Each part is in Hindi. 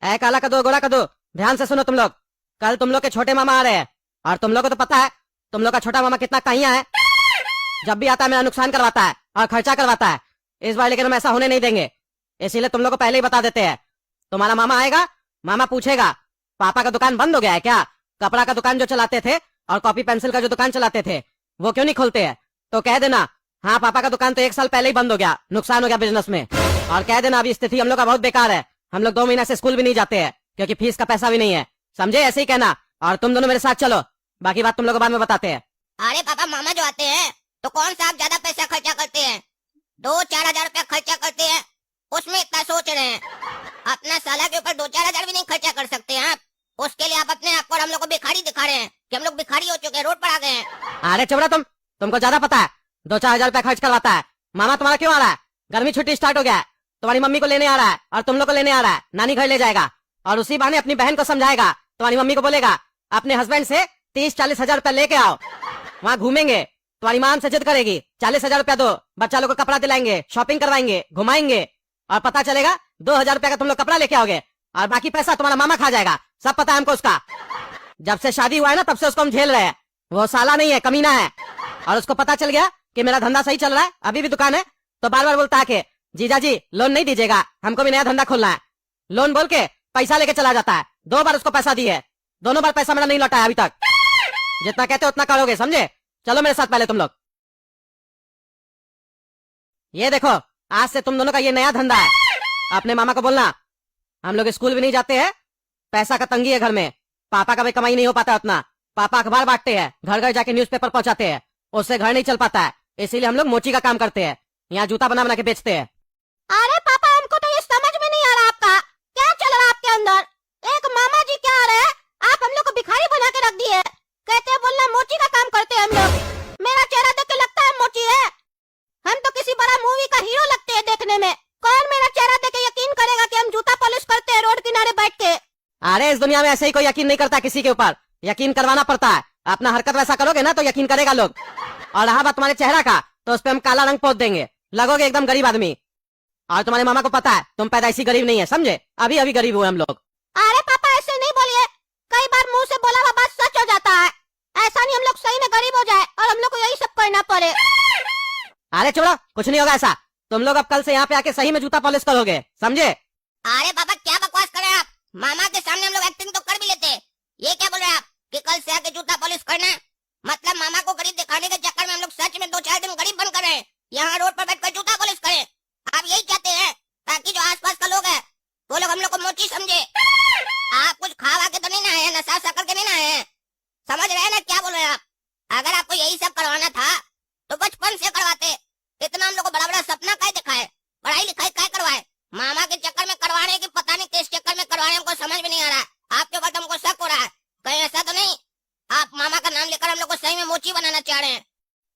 ऐ काला कदू गोरा कदू, ध्यान से सुनो तुम लोग। कल तुम लोग के छोटे मामा आ रहे हैं और तुम लोग को तो पता है तुम लोग का छोटा मामा कितना कहिया है। जब भी आता है मेरा नुकसान करवाता है और खर्चा करवाता है। इस बार लेकिन हम ऐसा होने नहीं देंगे, इसीलिए तुम लोग को पहले ही बता देते हैं। तुम्हारा मामा आएगा, मामा पूछेगा पापा का दुकान बंद हो गया है क्या? कपड़ा का दुकान जो चलाते थे और कॉपी पेंसिल का जो दुकान चलाते थे वो क्यों नहीं खोलते हैं? तो कह देना हाँ पापा का दुकान तो 1 साल पहले ही बंद हो गया, नुकसान हो गया बिजनेस में। और कह देना अभी स्थिति हम लोग का बहुत बेकार है, हम लोग 2 महीना से स्कूल भी नहीं जाते हैं क्योंकि फीस का पैसा भी नहीं है। समझे? ऐसे ही कहना। और तुम दोनों मेरे साथ चलो, बाकी बात तुम लोग बाद में बताते हैं। अरे पापा, मामा जो आते हैं तो कौन सा आप ज्यादा पैसा खर्चा करते हैं? 2-4 हजार रुपया खर्चा करते हैं, उसमें इतना सोच रहे हैं। अपना साला के ऊपर 2-4 हजार भी नहीं खर्चा कर सकते हैं आप। उसके लिए आप अपने आप को और हम लोग को भिखारी दिखा रहे हैं कि हम लोग भिखारी हो चुके हैं, रोड पर आ गए हैं। अरे चबड़ा, तुमको ज्यादा पता है। 2-4 हजार रुपया खर्च करवाता है। मामा तुम्हारा क्यों आ रहा है? गर्मी छुट्टी स्टार्ट हो गया है, तुम्हारी मम्मी को लेने आ रहा है और तुम लोग को लेने आ रहा है। नानी घर ले जाएगा और उसी बहाने अपनी बहन को समझाएगा। तुम्हारी मम्मी को बोलेगा अपने हस्बैंड से 30-40 हजार रुपया लेके आओ, वहाँ घूमेंगे। तुम्हारी मां से जिद करेगी 40 हजार रुपया दो, बच्चा लोग को कपड़ा दिलाएंगे, शॉपिंग करवाएंगे, घुमाएंगे। और पता चलेगा 2 हजार रुपया का तुम लोग कपड़ा लेके आओगे और बाकी पैसा तुम्हारा मामा खा जाएगा। सब पता है हमको उसका। जब से शादी हुआ है ना तब से उसको हम झेल रहे हैं। वो साला नहीं है, कमीना है। और उसको पता चल गया कि मेरा धंधा सही चल रहा है, अभी भी दुकान है, तो बार बार बोलता है कि जीजा जी लोन नहीं दीजिएगा, हमको भी नया धंधा खोलना है। लोन बोल के पैसा लेके चला जाता है। 2 बार उसको पैसा दिए, दोनों बार पैसा मेरा नहीं लौटा है अभी तक। जितना कहते उतना करोगे, समझे? चलो मेरे साथ पहले तुम लोग। ये देखो, आज से तुम दोनों का ये नया धंधा है। अपने मामा को बोलना हम लोग स्कूल भी नहीं जाते हैं, पैसा का तंगी है घर में, पापा का भी कमाई नहीं हो पाता उतना। पापा अखबार बांटते हैं, घर घर जाके न्यूज़पेपर पहुंचाते हैं, उससे घर नहीं चल पाता है, इसीलिए हम लोग मोची का काम करते हैं, यहाँ जूता बना बना के बेचते हैं। अरे पापा, हमको तो ये समझ में नहीं आ रहा आपका क्या चल रहा है आपके अंदर। एक मामा जी क्या आ रहे हैं, आप हम लोग को भिखारी बना के रख दिए। कहते हैं बोलना मोची का काम करते हैं हम लोग। मेरा चेहरा देख के लगता है मोची है? हम तो किसी बड़ा मूवी का हीरो लगते हैं देखने में। कौन मेरा चेहरा देख के यकीन करेगा कि हम जूता पॉलिश करते हैं रोड किनारे बैठ के? अरे इस दुनिया में ऐसे ही कोई यकीन नहीं करता किसी के ऊपर, यकीन करवाना पड़ता है। अपना हरकत वैसा करोगे ना तो यकीन करेगा लोग। और रहा बात तुम्हारे चेहरा का, तो उस पे हम काला रंग पोत देंगे, लगोगे एकदम गरीब आदमी। और तुम्हारे मामा को पता है तुम पैदाइशी गरीब नहीं है, समझे? अभी अभी गरीब हुए हम लोग। अरे पापा, ऐसे नहीं बोलिए, कई बार मुंह से बोला हुआ बात सच हो जाता है। ऐसा नहीं हम लोग सही में गरीब हो जाए और हम लोग को यही सब करना पड़े। अरे छोड़ो, कुछ नहीं होगा ऐसा। तुम लोग अब कल से यहाँ पे आके सही में जूता पॉलिश करोगे, समझे? अरे पापा, क्या बकवास कर रहे हैं आप? मामा के सामने हम लोग एक्टिंग तो कर भी लेते हैं, ये क्या बोल रहे हैं आप कि कल से आके जूता पॉलिश करना है? मतलब मामा को गरीब दिखाने के चक्कर में हम लोग सच में 2-4 दिन गरीब बन कर रहे हैं, यहाँ रोड पर बैठकर जूता पॉलिश करें? आप यही चाहते हैं ताकि जो आसपास का लोग है वो लोग हम लोग को मोची समझे? आप कुछ खावा के तो नहीं ना है, नशा सा करके नहीं ना है, समझ रहे हैं ना क्या बोल रहे हैं आप? अगर आपको यही सब करवाना था तो बचपन से करवाते। इतना हम लोग को बड़ा बड़ा सपना काय दिखाए, पढ़ाई लिखाई काय करवाए? मामा के चक्कर में करवाने की पता नहीं किस चक्कर में करवाने, हमको समझ में नहीं आ रहा है। आपके ऊपर हमको शक हो रहा है, कहीं ऐसा तो नहीं आप मामा का नाम लेकर हम लोग को सही में मोची बनाना चाह रहे हैं?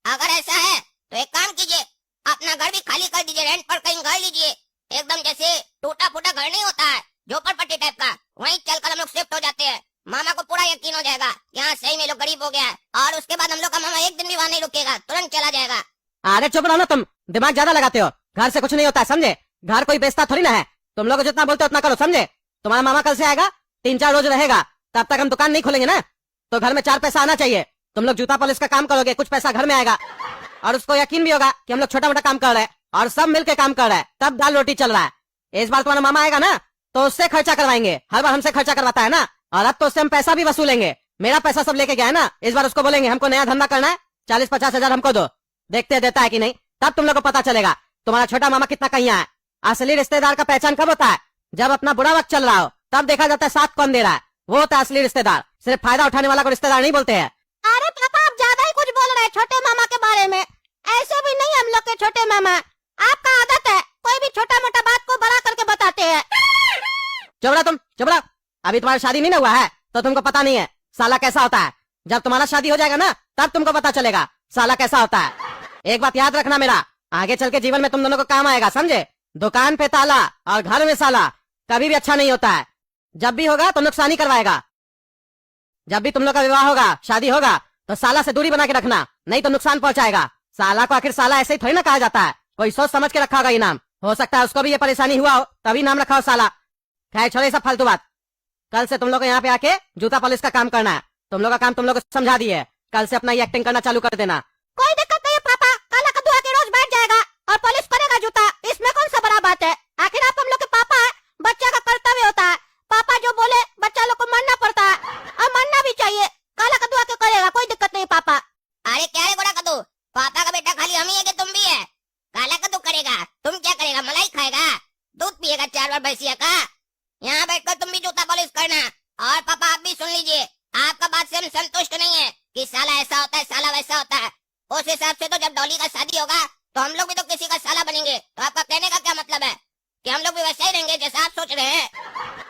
अगर ऐसा है तो एक काम कीजिए, अपना घर भी खाली कर दीजिए, रेंट पर कहीं घर लीजिए। एकदम जैसे टूटा फूटा घर नहीं होता है झोपड़पट्टी टाइप का, वहीं चलकर हम लोग शिफ्ट हो जाते हैं। मामा को पूरा यकीन हो जाएगा यहाँ सही में लोग गरीब हो गया है, और उसके बाद हम लोग का मामा एक दिन भी वहाँ नहीं रुकेगा, तुरंत चला जाएगा। अरे चुप रहो ना, तुम दिमाग ज्यादा लगाते हो। घर से कुछ नहीं होता है, समझे? घर कोई बेचता थोड़ी ना है। तुम लोग जितना बोलते हो उतना करो, समझे? तुम्हारा मामा कल से आएगा, 3-4 रोज रहेगा, तब तक हम दुकान नहीं खोलेंगे ना, तो घर में 4 पैसा आना चाहिए। तुम लोग जूता पॉलिश का काम करोगे, कुछ पैसा घर में आएगा, और उसको यकीन भी होगा कि हम लोग छोटा मोटा काम कर रहे हैं और सब मिलकर काम कर रहे हैं, तब दाल रोटी चल रहा है। इस बार तुम्हारा मामा आएगा ना तो उससे खर्चा करवाएंगे, हर बार हमसे खर्चा करवाता है ना, और अब तो उससे हम पैसा भी वसूलेंगे। मेरा पैसा सब लेके गया है ना, इस बार उसको बोलेंगे हमको नया धंधा करना है, 40-50 हजार हमको दो, देखते देता है कि नहीं, तब तुम लोग को पता चलेगा तुम्हारा छोटा मामा कितना कहिया है। असली रिश्तेदार का पहचान कब होता है? जब अपना बुरा वक्त चल रहा हो, तब देखा जाता है साथ कौन दे रहा है, वो होता है असली रिश्तेदार। सिर्फ फायदा उठाने वाला को रिश्तेदार नहीं बोलते हैं। अरे पापा, आप ज्यादा ही कुछ बोल रहे हैं छोटे मामा के बारे में। ऐसे भी नहीं हम लोग के छोटे मामा, आपका आदत है कोई भी छोटा मोटा बात को बड़ा करके बताते हैं। चुप रहो, चुप रहो। अभी तुम्हारी शादी नहीं ना हुआ है तो तुमको पता नहीं है साला कैसा होता है। जब तुम्हारा शादी हो जाएगा ना तब तुमको पता चलेगा साला कैसा होता है। एक बात याद रखना मेरा, आगे चल के जीवन में तुम दोनों को काम आएगा, समझे? दुकान पे ताला और घर में साला कभी भी अच्छा नहीं होता है। जब भी होगा तो नुकसान ही करवाएगा। जब भी तुम लोग का विवाह होगा, शादी होगा, तो साला से दूरी बना के रखना, नहीं तो नुकसान पहुंचाएगा। साला को आखिर साला ऐसे ही थोड़ी ना कहा जाता है, कोई सोच समझ के रखा होगा ये नाम। हो सकता है उसको भी ये परेशानी हुआ हो तभी नाम रखा हो साला। खैर छोड़ो ये सब फालतू बात। कल से तुम लोग को यहाँ पे आके जूता पॉलिश का काम करना है। तुम लोग का काम तुम लोग को समझा दिए है। कल से अपना ये एक्टिंग करना चालू कर देना। कोई दिक्कत नहीं है पापा, काला कद्दू आके रोज बैठ जाएगा और पॉलिश करेगा जूता, इसमें कौन सा बड़ा बात है। आखिर आप हम लोग के पापा है, बच्चे का कर्तव्य होता है, पापा जो बोले बच्चा लोग को मानना पड़ता है और मानना भी चाहिए। काला कद्दू आके करेगा, कोई दिक्कत नहीं पापा। अरे क्या रे गोरा कद्दू, पापा का बेटा खाली हम ही है कि तुम भी है? काला कद्दू करेगा, तुम क्या करेगा? मलाई खाएगा, दूध पिएगा 4 बार भैंसिया का? यहाँ बैठकर तुम भी जूता पॉलिश करना। और पापा आप भी सुन लीजिए, आपका बात से हम संतुष्ट नहीं है कि साला ऐसा होता है साला वैसा होता है। उस हिसाब से तो जब डॉली का शादी होगा तो हम लोग भी तो किसी का साला बनेंगे। तो आपका कहने का क्या मतलब है कि हम लोग भी वैसे ही रहेंगे जैसा आप सोच रहे हैं?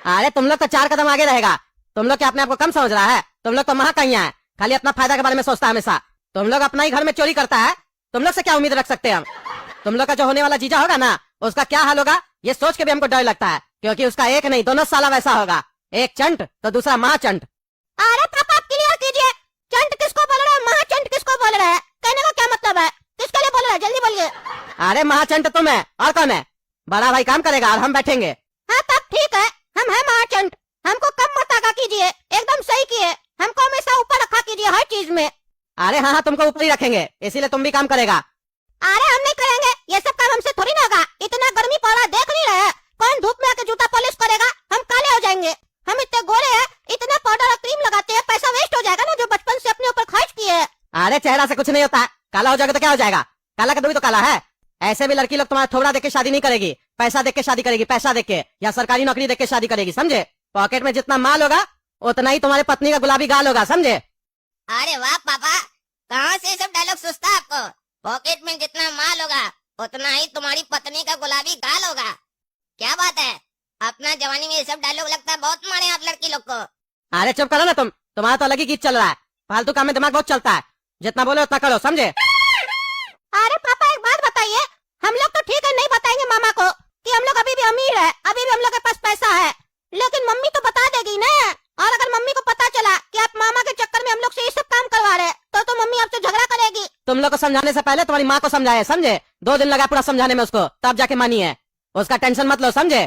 अरे तुम लोग तो 4 कदम आगे रहेगा। तुम लोग क्या अपने आप को कम समझ रहा है? तुम लोग तो महाकैया है, खाली अपना फायदा के बारे में सोचता है हमेशा। तुम लोग अपना ही घर में चोरी करता है, तुम लोग से क्या उम्मीद रख सकते हैं हम? तुम लोग का जो होने वाला जीजा होगा ना, उसका क्या हाल होगा ये सोच के भी हमको डर लगता है, क्योंकि उसका एक नहीं 2 साला वैसा होगा। एक चंट तो दूसरा महाचंट। अरे पापा क्लियर कीजिए, चंट किसको बोल रहे हैं, महाचंट किसको बोल रहे हैं? कहने का क्या मतलब है, किसके लिए बोल रहे हैं, जल्दी बोलिए। अरे महाचंट तुम है और कौन है? बड़ा भाई काम करेगा और हम बैठेंगे। हाँ तब ठीक है, हम है महाचंट, हमको कम मत आगा कीजिए, एकदम सही किए, हमको हमेशा ऊपर रखा कीजिए हर चीज में। अरे हाँ तुमको ऊपर ही रखेंगे, इसीलिए तुम भी काम करेगा। अरे हम नहीं करेंगे, ये सब काम हमसे थोड़ी ना होगा। इतना गर्मी पड़ रहा देख नहीं रहे? कौन धूप में आके जूता पॉलिश करेगा? हम काले हो जाएंगे, हम इतने गोरे हैं, इतना पाउडर और क्रीम लगाते हैं, पैसा वेस्ट हो जाएगा ना जो बचपन से अपने ऊपर खर्च किए। अरे चेहरा से कुछ नहीं होता, काला हो जाएगा तो क्या हो जाएगा? काला कद्दू भी तो काला है। ऐसे भी लड़की लोग तुम्हारा थोबड़ा देख के शादी नहीं करेगी, पैसा देख के शादी करेगी, पैसा देख के या सरकारी नौकरी देख के शादी करेगी, समझे? पॉकेट में जितना माल होगा उतना ही तुम्हारी पत्नी का गुलाबी गाल होगा, समझे? अरे वाह पापा, कहाँ से सब डायलॉग सुझता है आपको? पॉकेट में जितना माल होगा उतना ही तुम्हारी पत्नी का गुलाबी गाल होगा। क्या बात है, अपना जवानी में ये सब डायलॉग लगता है बहुत मारे आप लड़की लोग को। अरे चुप करो ना तुम, तुम्हारा तो अलग ही गीत चल रहा है। फालतू काम में दिमाग बहुत चलता है, जितना बोले उतना करो, समझे? अरे पापा एक बात बताइए, हम लोग तो ठीक है नहीं बताएंगे मामा को कि हम लोग अभी भी अमीर है, अभी भी हम लोग के पास पैसा है, लेकिन मम्मी तो बता देगी ना। और अगर मम्मी को पता चला कि आप मामा के चक्कर में हम लोग से ये सब काम करवा रहे हैं तो मम्मी आपसे झगड़ा करेगी। तुम लोग को समझाने से पहले तुम्हारी माँ को समझाए, समझे? 2 दिन लगा पूरा समझाने में उसको, तब जाके मानी है। उसका टेंशन मत लो, समझे?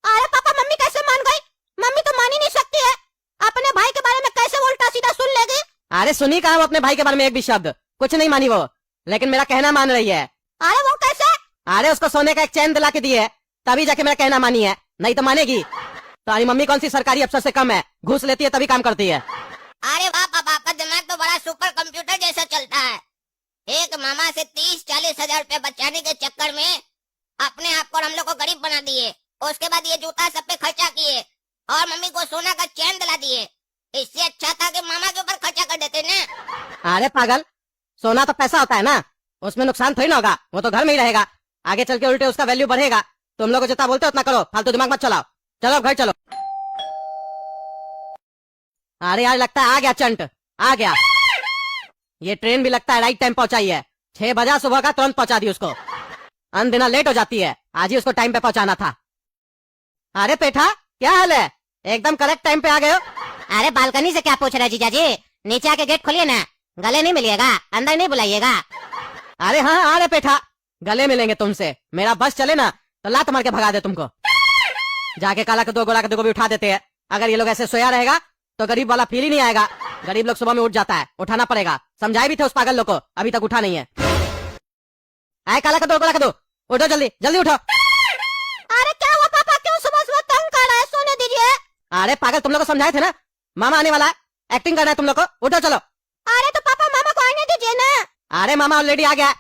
अरे पापा मम्मी कैसे मान गई? मम्मी तो मान ही नहीं सकती है, अपने भाई के बारे में कैसे वो उल्टा सीधा सुन लेगी? अरे सुनी कहा वो अपने भाई के बारे में एक भी शब्द, कुछ नहीं मानी वो, लेकिन मेरा कहना मान रही है। अरे वो कैसे? अरे उसको सोने का एक चैन दिला के दिए तभी जाके मेरा कहना मानी है, नहीं तो मानेगी? तुम्हारी मम्मी कौन सी सरकारी अफसर से कम है, घूस लेती है तभी काम करती है। अरे वाह पापा, आपका दिमाग तो बड़ा सुपर कंप्यूटर जैसा चलता है। एक मामा से 30-40 हजार रुपए बचाने के चक्कर में अपने आप को और हम लोग को गरीब बना दिए, उसके बाद ये जूता सब पे खर्चा किए और मम्मी को सोना का चैन दिला दिए। इससे अच्छा था कि मामा के ऊपर खर्चा कर देते ना। अरे पागल, सोना तो पैसा होता है ना, उसमें नुकसान थोड़ी ना होगा, वो तो घर में ही रहेगा, आगे चल के उल्टे उसका वैल्यू बढ़ेगा। तुम लोग जितना बोलते हो उतना करो, फालतू दिमाग मत चलाओ, चलो घर चलो। अरे यार लगता है आ गया चंट, आ गया। ये ट्रेन भी लगता है राइट टाइम पहुंचाई है, 6 बजा सुबह का, तुरंत पहुंचा दी उसको। अनदिना लेट हो जाती है, आज ही उसको टाइम पे पहुंचाना था। अरे पेठा क्या हाल है, एकदम करेक्ट टाइम पे आ गए हो। अरे बालकनी से क्या पूछ रहे जीजा जी, नीचे आके गेट खोलिए ना, गले नहीं मिलिएगा, अंदर नहीं बुलाइएगा। अरे हाँ अरे पेठा, गले मिलेंगे तुमसे, मेरा बस चले ना तो लात मार के भगा दे तुमको। जाके काला कद्दू गोला कद्दू को भी उठा देते हैं। अगर ये लोग ऐसे सोया रहेगा तो गरीब वाला फील ही नहीं आएगा। गरीब लोग सुबह में उठ जाता है, उठाना पड़ेगा। समझाए भी थे उस पागल लोग को, अभी तक उठा नहीं है। आए काला कद्दू गोला कद्दू, उठो जल्दी जल्दी उठो। अरे क्या हुआ पापा, क्यों सुबह सुबह तंग कर रहे हैं, सोने दीजिए। अरे पागल, तुम लोग को समझाए थे ना, मामा आने वाला है, एक्टिंग करना है तुम लोग को, उठो चलो। अरे तो पापा मामा को आने दीजिए ना। अरे मामा ऑलरेडी आ गया,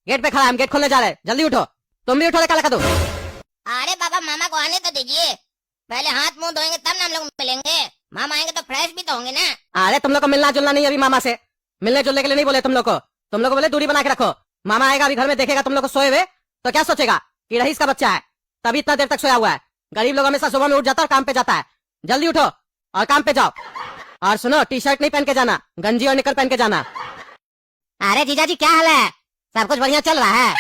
गेट पे खड़ा है, हम गेट खोलने जा रहे हैं, जल्दी उठो। तुम भी उठो रे काला कद्दू। अरे बाबा मामा को आने तो दीजिए, पहले हाथ मुंह धोएंगे तब ना हम लोग मिलेंगे। मामा आएंगे तो फ्रेश भी तो होंगे ना। अरे तुम लोग को मिलना जुलना नहीं अभी मामा से, मिलने जुलने के लिए नहीं बोले तुम लोग को बोले दूरी बना के रखो। मामा आएगा अभी घर में, देखेगा तुम लोग को सोए हुए तो क्या सोचेगा कि रईस का बच्चा है, तभी इतना देर तक सोया हुआ है। गरीब लोग हमेशा सुबह में उठ जाता है और काम पे जाता है। जल्दी उठो और काम पे जाओ। और सुनो, टी शर्ट नहीं पहन के जाना, गंजी और निकर पहन के जाना। अरे जीजा जी क्या हाल है, सब कुछ बढ़िया चल रहा है?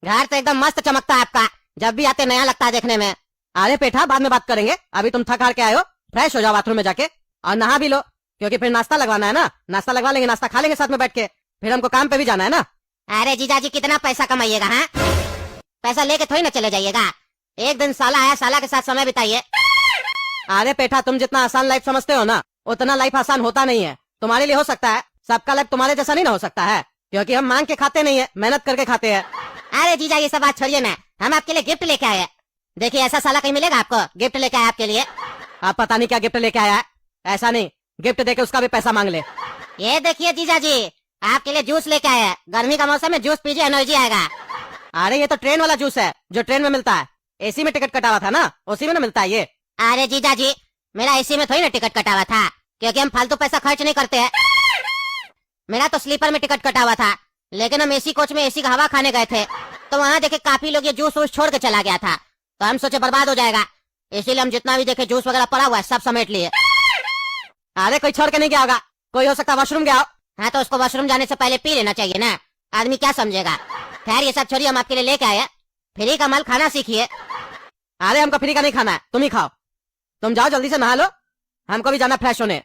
घर तो एकदम मस्त चमकता है आपका, जब भी आते नया लगता है देखने में। अरे पेठा बाद में बात करेंगे, अभी तुम थक हार के आए हो, फ्रेश हो जाओ बाथरूम में जाके और नहा भी लो, क्योंकि फिर नाश्ता लगवाना है ना। नाश्ता लगवा लेंगे, नाश्ता खा लेंगे साथ में बैठ के, फिर हमको काम पे भी जाना है ना। अरे जीजा जी कितना पैसा कमाइएगा? हाँ पैसा लेके थोड़ी ना चले जाइएगा, एक दिन साला आया, साला के साथ समय बिताइए। अरे पेठा, तुम जितना आसान लाइफ समझते हो ना, उतना लाइफ आसान होता नहीं है। तुम्हारे लिए हो सकता है, सबका लाइफ तुम्हारे जैसा नहीं ना हो सकता है, क्योंकि हम मांग के खाते नहीं है, मेहनत करके खाते हैं। अरे जीजा ये सब बात छोड़िए ना, हम आपके लिए गिफ्ट लेके आए हैं। देखिए ऐसा साला कहीं मिलेगा आपको, गिफ्ट लेके आए आपके लिए। अब पता नहीं क्या गिफ्ट लेके आया है। ऐसा नहीं, गिफ्ट देके उसका भी पैसा मांग ले। ये देखिए जीजा जी, आपके लिए जूस लेके आए हैं। गर्मी का मौसम में जूस पीजिए, एनर्जी आएगा। अरे ये तो ट्रेन वाला जूस है, जो ट्रेन में मिलता है। एसी में टिकट कटा हुआ था ना, उसी में ना मिलता है ये। अरे जीजा जी, मेरा एसी में थोड़ी ना टिकट कटा हुआ था, क्योंकि हम फालतू पैसा खर्च नहीं करते हैं। मेरा तो स्लीपर में टिकट कटा हुआ था, लेकिन हम एसी कोच में एसी का हवा खाने गए थे, तो वहाँ देखे काफी लोग ये जूस वूस छोड़ के चला गया था, तो हम सोचे बर्बाद हो जाएगा, इसीलिए हम जितना भी देखे जूस वगैरह पड़ा हुआ है सब समेट लिए। अरे कोई छोड़ के नहीं गया होगा, कोई हो सकता है वॉशरूम गया हो। हाँ तो उसको वॉशरूम जाने से पहले पी लेना चाहिए ना, आदमी क्या समझेगा। खैर ये सब छोड़िए, हम आपके लिए लेके आए हैं। फ्री का माल खाना सीखिए। अरे हमको फ्री का नहीं खाना है, तुम ही खाओ। तुम जाओ जल्दी से नहा लो, हमको भी जाना फ्रेश होने।